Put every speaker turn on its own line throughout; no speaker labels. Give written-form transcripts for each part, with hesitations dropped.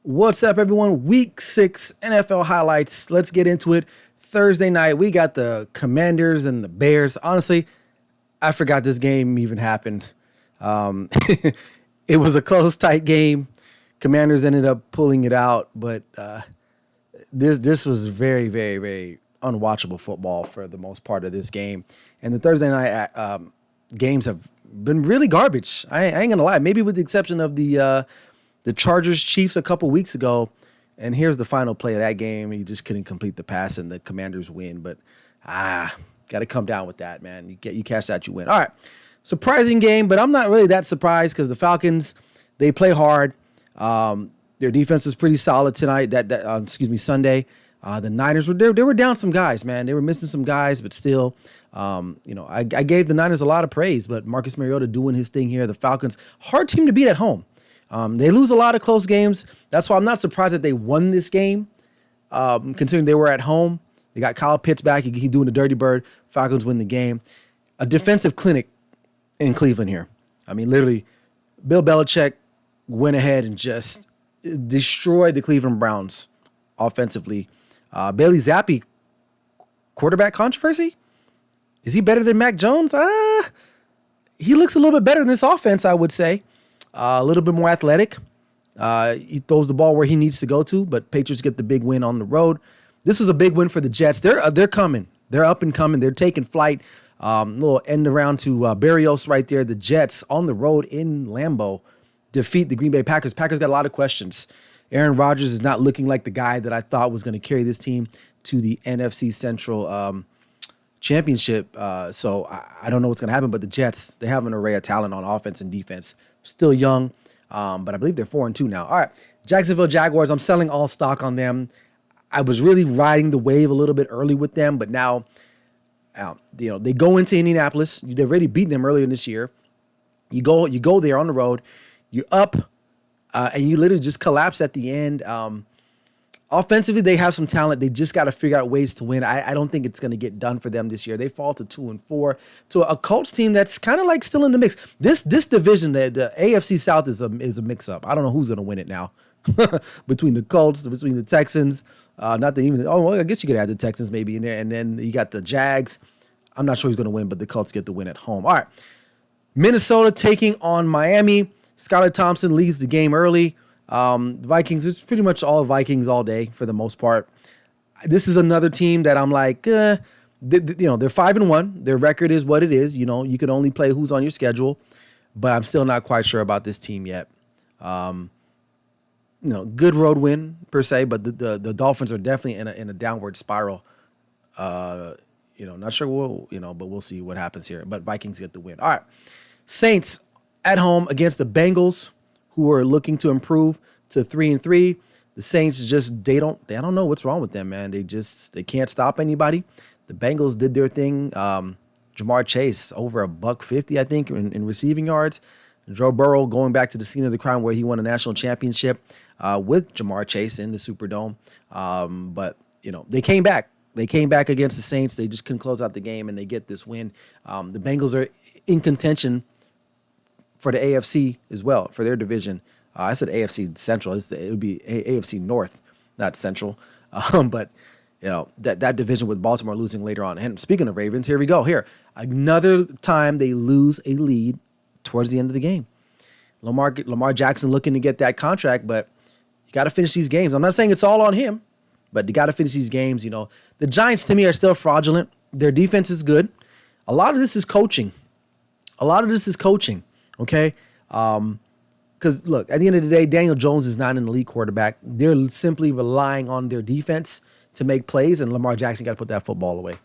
What's up, everyone? Week 6 NFL highlights. Let's get into it. Thursday night, we got the Commanders and the Bears. Honestly, I forgot this game even happened. Um, it was a close, tight game. Commanders ended up pulling it out, but this was very, very, very unwatchable football for the most part of this game. And the Thursday night games have been really garbage. I ain't gonna lie. Maybe with the exception of the Chargers Chiefs a couple weeks ago. And here's the final play of that game. He just couldn't complete the pass, and the Commanders win. But got to come down with that, man. You cash that, you win. All right, surprising game, but I'm not really that surprised because the Falcons, they play hard. Their defense is pretty solid tonight. Sunday. The Niners they were down some guys, man. They were missing some guys, but still, I gave the Niners a lot of praise. But Marcus Mariota doing his thing here. The Falcons, hard team to beat at home. They lose a lot of close games. That's why I'm not surprised that they won this game, considering they were at home. They got Kyle Pitts back. He doing the dirty bird. Falcons win the game. A defensive clinic in Cleveland here. I mean, literally, Bill Belichick went ahead and just destroyed the Cleveland Browns offensively. Bailey Zappi, quarterback controversy? Is he better than Mac Jones? He looks a little bit better in this offense, I would say. A little bit more athletic. He throws the ball where he needs to go to, but Patriots get the big win on the road. This was a big win for the Jets. They're coming. They're up and coming. They're taking flight. Little end around to Barrios right there. The Jets on the road in Lambeau defeat the Green Bay Packers. Packers got a lot of questions. Aaron Rodgers is not looking like the guy that I thought was going to carry this team to the NFC Central championship. So I don't know what's going to happen, but the Jets, they have an array of talent on offense and defense. Still young, but I believe they're 4-2 now. All right, Jacksonville Jaguars, I'm selling all stock on them. I was really riding the wave a little bit early with them, but now, they go into Indianapolis. They've already beaten them earlier this year. You go there on the road. You're up, and you literally just collapse at the end. Offensively, they have some talent. They just got to figure out ways to win. I don't think it's going to get done for them this year. They fall to 2-4 to a Colts team that's kind of like still in the mix. This division, the AFC South is a mix-up. I don't know who's going to win it now. Between the Colts, between the Texans, not that even. Oh, well, I guess you could add the Texans maybe in there, and then you got the Jags. I'm not sure who's going to win, but the Colts get the win at home. All right, Minnesota taking on Miami. Skylar Thompson leaves the game early. The Vikings, it's pretty much all Vikings all day for the most part. This is another team that I'm like, they're 5-1. Their record is what it is. You can only play who's on your schedule, but I'm still not quite sure about this team yet. Good road win per se, but the Dolphins are definitely in a downward spiral. Not sure but we'll see what happens here. But Vikings get the win. All right, Saints at home against the Bengals, who are looking to improve to 3-3. The Saints they don't know what's wrong with them, man. They can't stop anybody. The Bengals did their thing. Jamar Chase over $150, I think, in receiving yards. Joe Burrow going back to the scene of the crime where he won a national championship with Jamar Chase in the Superdome. But they came back. They came back against the Saints. They just couldn't close out the game, and they get this win. The Bengals are in contention for the AFC as well, for their division. I said AFC Central. It would be AFC North, not Central. But that division with Baltimore losing later on. And speaking of Ravens, here we go. Here, another time they lose a lead towards the end of the game. Lamar Jackson looking to get that contract, but you got to finish these games. I'm not saying it's all on him, but you got to finish these games. The Giants to me are still fraudulent. Their defense is good. A lot of this is coaching. Okay? Because, look, at the end of the day, Daniel Jones is not an elite quarterback. They're simply relying on their defense to make plays, and Lamar Jackson got to put that football away.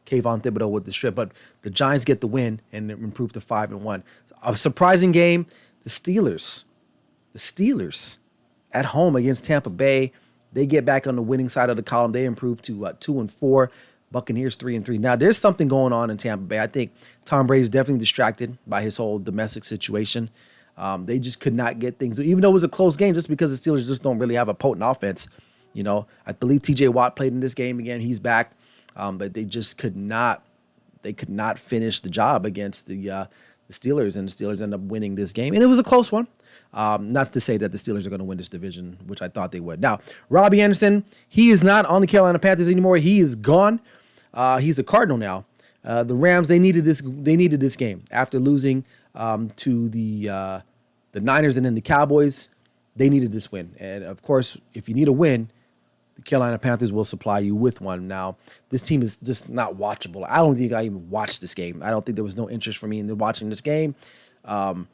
Kayvon Thibodeau with the strip. But the Giants get the win and improve to 5-1. A surprising game, the Steelers at home against Tampa Bay. They get back on the winning side of the column. They improve to 2-4. Buccaneers 3-3. Now, there's something going on in Tampa Bay. I think Tom Brady is definitely distracted by his whole domestic situation. They just could not get things, even though it was a close game, just because the Steelers just don't really have a potent offense. I believe T.J. Watt played in this game again. He's back, but they just could not. They could not finish the job against the the Steelers, and the Steelers end up winning this game. And it was a close one. Not to say that the Steelers are going to win this division, which I thought they would. Now, Robbie Anderson, he is not on the Carolina Panthers anymore. He is gone. He's a Cardinal now. The Rams, they needed this game after losing to the Niners and then the Cowboys. They needed this win. And of course, if you need a win, the Carolina Panthers will supply you with one. Now, this team is just not watchable. I don't think I even watched this game. I don't think there was no interest for me in watching this game. I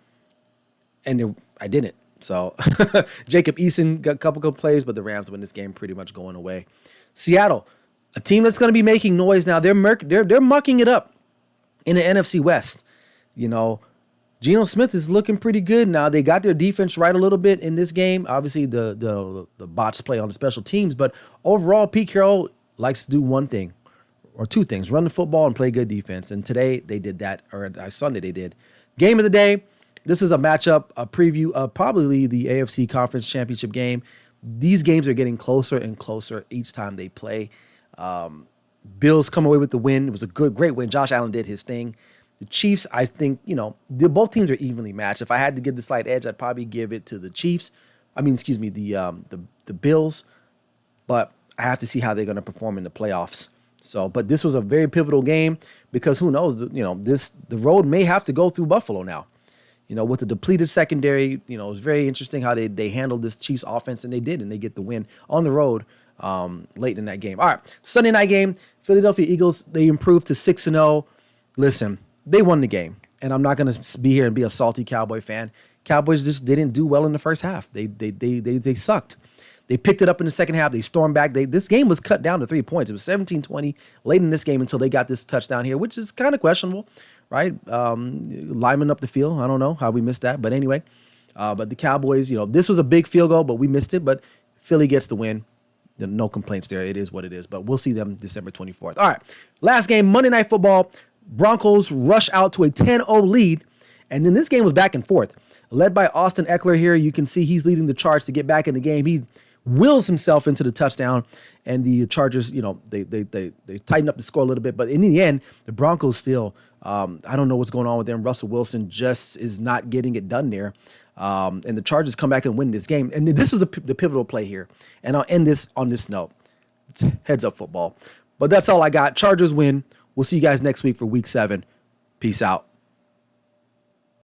didn't. So Jacob Eason got a couple good plays, but the Rams win this game pretty much going away. Seattle, a team that's going to be making noise now. They're mucking it up in the NFC West. You know, Geno Smith is looking pretty good now. They got their defense right a little bit in this game. Obviously, the bots play on the special teams, but overall, Pete Carroll likes to do one thing or two things: run the football and play good defense. And today they did that, or Sunday they did. Game of the day. This is a matchup, a preview of probably the AFC Conference Championship game. These games are getting closer and closer each time they play. Bills come away with the win. It was a great win. Josh Allen did his thing. The Chiefs, I think, both teams are evenly matched. If I had to give the slight edge, I'd probably give it to the Chiefs. The Bills. But I have to see how they're going to perform in the playoffs. But this was a very pivotal game because who knows, the road may have to go through Buffalo now. With the depleted secondary, it was very interesting how they handled this Chiefs offense, and they did, and they get the win on the road late in that game. All right, Sunday night game, Philadelphia Eagles, they improved to 6-0. Listen, they won the game, and I'm not going to be here and be a salty Cowboy fan. Cowboys just didn't do well in the first half. They sucked. They picked it up in the second half. They stormed back. This game was cut down to 3 points. It was 17-20 late in this game until they got this touchdown here, which is kind of questionable, right? Lining up the field. I don't know how we missed that. But anyway, but the Cowboys, this was a big field goal, but we missed it. But Philly gets the win. No complaints there. It is what it is. But we'll see them December 24th. All right, last game, Monday Night Football. Broncos rush out to a 10-0 lead. And then this game was back and forth. Led by Austin Eckler here. You can see he's leading the charge to get back in the game. He wills himself into the touchdown, and the Chargers, they tighten up the score a little bit. But in the end, the Broncos still, I don't know what's going on with them. Russell Wilson just is not getting it done there. And the Chargers come back and win this game. And this is the pivotal play here. And I'll end this on this note. It's heads up football. But that's all I got. Chargers win. We'll see you guys next week for week 7. Peace out.